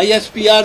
ISPR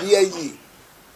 DIG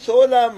16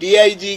DIG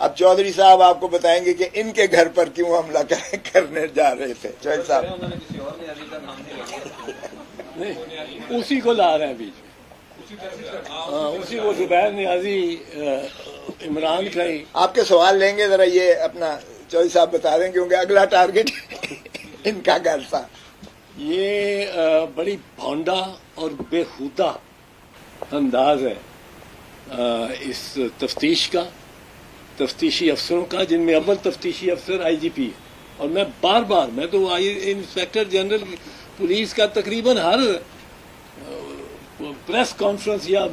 اب چودھری صاحب آپ کو بتائیں گے کہ ان کے گھر پر کیوں حملہ کرنے جا رہے تھے. چودھری صاحب نہیں اسی کو لا رہے ہیں بیچ میں. اسی کو زبیر نیازی عمران کا ہی. آپ کے سوال لیں گے ذرا یہ اپنا چودھری صاحب بتا دیں کیونکہ اگلا ٹارگٹ ان کا گھر تھا. یہ بڑی بھونڈا اور بےہودہ انداز ہے اس تفتیش کا، تفتیشی افسروں کا، جن میں اول تفتیشی افسر آئی جی پی ہے. اور میں بار بار، میں تو انسپیکٹر جنرل پولیس کا تقریباً ہر پریس کانفرنس یا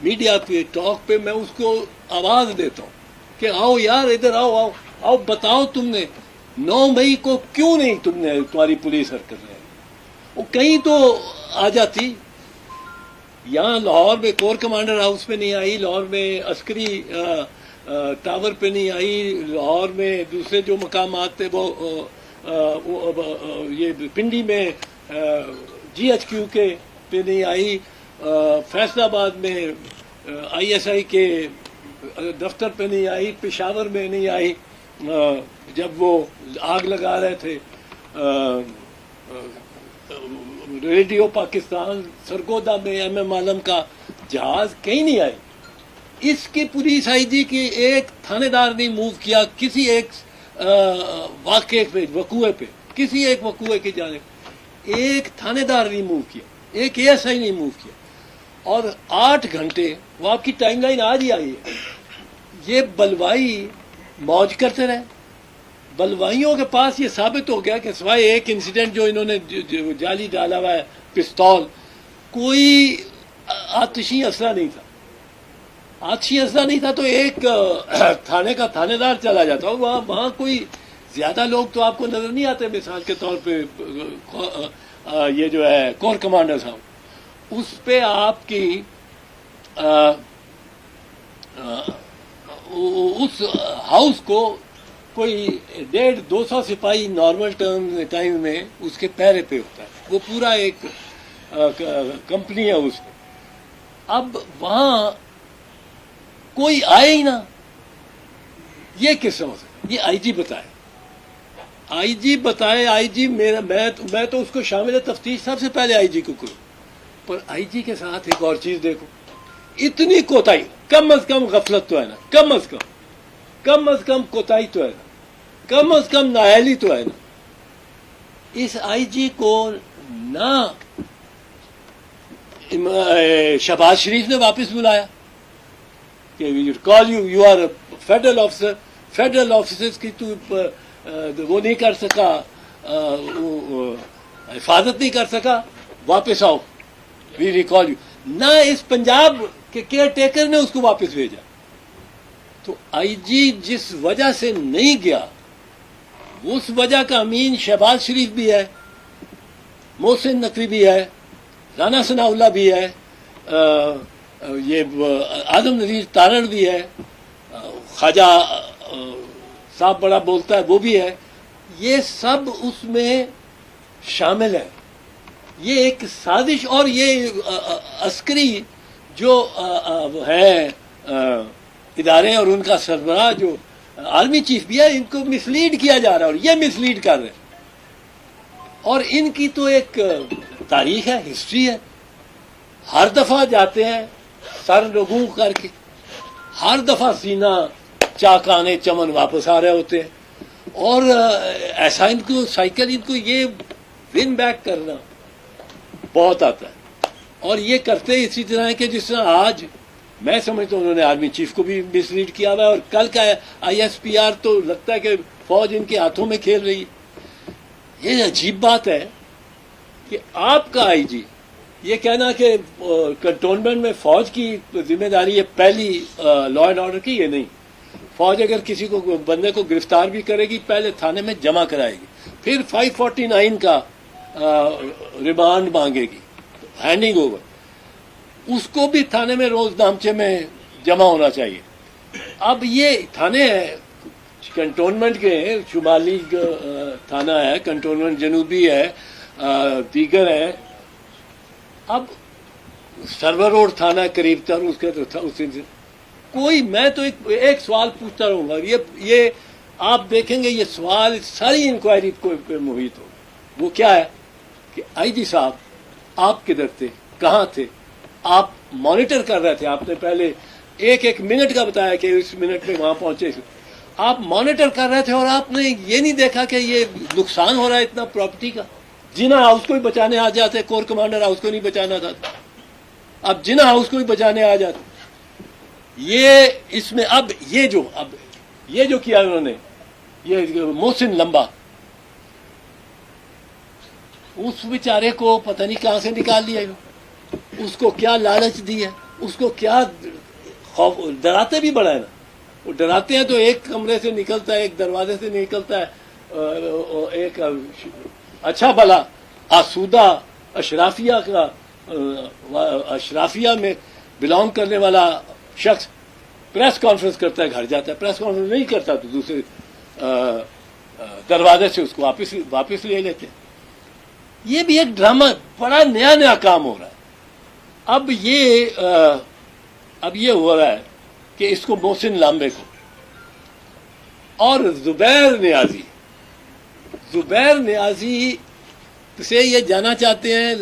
میڈیا پہ ٹاک پہ میں اس کو آواز دیتا ہوں کہ آؤ یار ادھر آؤ آؤ آؤ، بتاؤ تم نے 9 مئی کو کیوں نہیں تمہاری پولیس حرکت رہے. وہ کہیں تو آ جاتی. یہاں لاہور میں کور کمانڈر ہاؤس پہ نہیں آئی، لاہور میں عسکری ٹاور پہ نہیں آئی، لاہور میں دوسرے جو مقامات تھے وہ یہ پنڈی میں جی ایچ کیو کے پہ نہیں آئی، فیصل آباد میں آئی ایس آئی کے دفتر پہ نہیں آئی، پشاور میں نہیں آئی جب وہ آگ لگا رہے تھے ریڈیو پاکستان سرگودا میں ایم ایم عالم کا جہاز، کہیں نہیں آئے. اس کی پولیس آئی جی کی ایک تھانے دار نہیں موو کیا کسی ایک واقعے پہ، وقوعے پہ، کسی ایک وقوعے کی جانب ایک تھانے دار نہیں موو کیا، ایک اے ایس آئی نہیں موو کیا. اور 8 گھنٹے وہ آپ کی ٹائم لائن آج ہی آئی ہے. یہ بلوائی موج کرتے رہے. بلوائیوں کے پاس یہ ثابت ہو گیا کہ سوائے ایک انسیڈنٹ جو انہوں نے جعلی ڈالا ہوا ہے پستول، کوئی آتشی اسلحہ نہیں تھا. آتشی اسلحہ نہیں تھا تو ایک تھانے کا تھانے دار چلا جاتا. وہاں کوئی زیادہ لوگ تو آپ کو نظر نہیں آتے. مثال کے طور پہ یہ جو ہے کور کمانڈر صاحب، اس پہ آپ کی اس ہاؤس کو کوئی 150-200 سپاہی نارمل ٹائم میں اس کے پیرے پہ ہوتا ہے. وہ پورا ایک کمپنی ہے اس میں. اب وہاں کوئی آئے ہی نہ، یہ کس ہو سکتا؟ یہ آئی جی بتائے، آئی جی بتائے. آئی جی میں تو اس کو شامل تفتیش سب سے پہلے آئی جی کو کروں. پر آئی جی کے ساتھ ایک اور چیز دیکھو، اتنی کوتاہی، کم از کم غفلت تو ہے نا، کم از کم کوتاہی تو ہے نا، کم از کم نااہلی تو ہے نا. اس آئی جی کو نہ شہباز شریف نے واپس بلایا کہ call you are federal officer, federal officers کی تو وہ نہیں کر سکا، حفاظت نہیں کر سکا، واپس آؤ، وی ریکال یو. نہ اس پنجاب کے کیئر ٹیکر نے اس کو واپس بھیجا. تو آئی جی جس وجہ سے نہیں گیا، اس وجہ کا امین شہباز شریف بھی ہے، محسن نقوی بھی ہے، رانا ثناء اللہ بھی ہے، یہ اعظم نذیر تارڑ بھی ہے، خواجہ صاحب بڑا بولتا ہے وہ بھی ہے. یہ سب اس میں شامل ہے. یہ ایک سازش. اور یہ عسکری جو ہے ادارے اور ان کا سربراہ جو آرمی چیف بھی ہے، ان کو مسلیڈ کیا جا رہا ہے اور یہ مسلیڈ کر رہے ہیں. اور ان کی تو ایک تاریخ ہے، ہسٹری ہے. ہر دفعہ جاتے ہیں سر رگوں کر کے، ہر دفعہ سینہ چاکانے چمن واپس آ رہے ہوتے ہیں. اور ایسا ان کو سائیکل، ان کو یہ ون بیک کرنا بہت آتا ہے. اور یہ کرتے اسی طرح ہے کہ جس طرح آج میں سمجھتا ہوں انہوں نے آرمی چیف کو بھی مسلیڈ کیا ہوا ہے. اور کل کا آئی ایس پی آر تو لگتا ہے کہ فوج ان کے ہاتھوں میں کھیل رہی ہے. یہ عجیب بات ہے کہ آپ کا آئی جی یہ کہنا کہ کنٹونمنٹ میں فوج کی ذمہ داری ہے پہلی لا اینڈ آرڈر کی. یہ نہیں. فوج اگر کسی کو بندے کو گرفتار بھی کرے گی، پہلے تھانے میں جمع کرائے گی، پھر 549 کا ریمانڈ مانگے گی، ہینڈنگ اوور. اس کو بھی تھانے میں روز نامچے میں جمع ہونا چاہیے. اب یہ تھانے کنٹونمنٹ کے، شمالی تھانہ ہے، کنٹونمنٹ جنوبی ہے، دیگر ہے. اب سرور روڈ تھانہ قریب تر اس کے کوئی میں تو ایک سوال پوچھتا رہوں گا, یہ آپ دیکھیں گے یہ سوال ساری انکوائری کو محیط ہوگا. وہ کیا ہے کہ آئی جی صاحب آپ کدھر تھے, کہاں تھے, آپ مانیٹر کر رہے تھے, آپ نے پہلے ایک منٹ کا بتایا کہ اس منٹ میں وہاں پہنچے, آپ مانیٹر کر رہے تھے اور آپ نے یہ نہیں دیکھا کہ یہ نقصان ہو رہا ہے اتنا پراپرٹی کا. جنا ہاؤس کو ہی بچانے آ جاتے, کور کمانڈر ہاؤس کو نہیں بچانا تھا, اب جنا ہاؤس کو ہی بچانے آ جاتے. یہ اس میں اب یہ جو کیا انہوں نے, یہ محسن لمبا, اس بیچارے کو پتہ نہیں کہاں سے نکال لیا, اس کو کیا لالچ دی ہے, اس کو کیا خوف, ڈراتے بھی بڑا ہے نا. وہ ڈراتے ہیں تو ایک کمرے سے نکلتا ہے, ایک دروازے سے نکلتا ہے, ایک اچھا بھلا آسودہ اشرافیہ میں بلانگ کرنے والا شخص پریس کانفرنس کرتا ہے, گھر جاتا ہے, پریس کانفرنس نہیں کرتا تو دوسرے دروازے سے اس کو واپس لے لیتے. یہ بھی ایک ڈرامہ, بڑا نیا کام ہو رہا ہے. اب یہ ہو رہا ہے کہ اس کو محسن لامبے کو اور زبیر نیازی سے یہ جانا چاہتے ہیں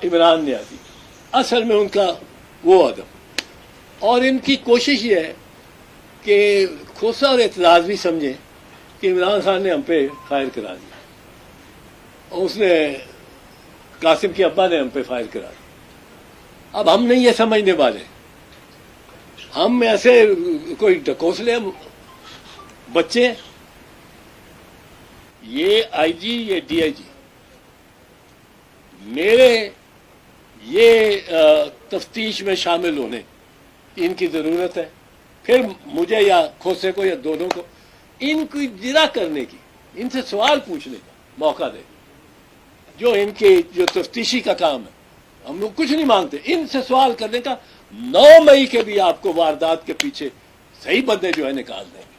عمران نیازی, اصل میں ان کا وہ عدم, اور ان کی کوشش یہ ہے کہ کھوسا اور اعتراض بھی سمجھیں کہ عمران خان نے ہم پہ فائر کرا دیا, اور اس نے قاسم کے ابا نے ہم پہ فائر کرا دیا. اب ہم نہیں یہ سمجھنے والے, ہم ایسے کوئی ڈکوسلے بچے, یہ آئی جی یہ ڈی آئی جی میرے یہ تفتیش میں شامل ہونے کی ان کی ضرورت ہے. پھر مجھے یا کھوسے کو یا دونوں کو ان کی جرا کرنے کی, ان سے سوال پوچھنے کا موقع دے, جو ان کے جو تفتیشی کا کام ہے. ہم لوگ کچھ نہیں مانگتے, ان سے سوال کرنے کا. 9 مئی کے بھی آپ کو واردات کے پیچھے صحیح بندے جو ہے نکال دیں گے.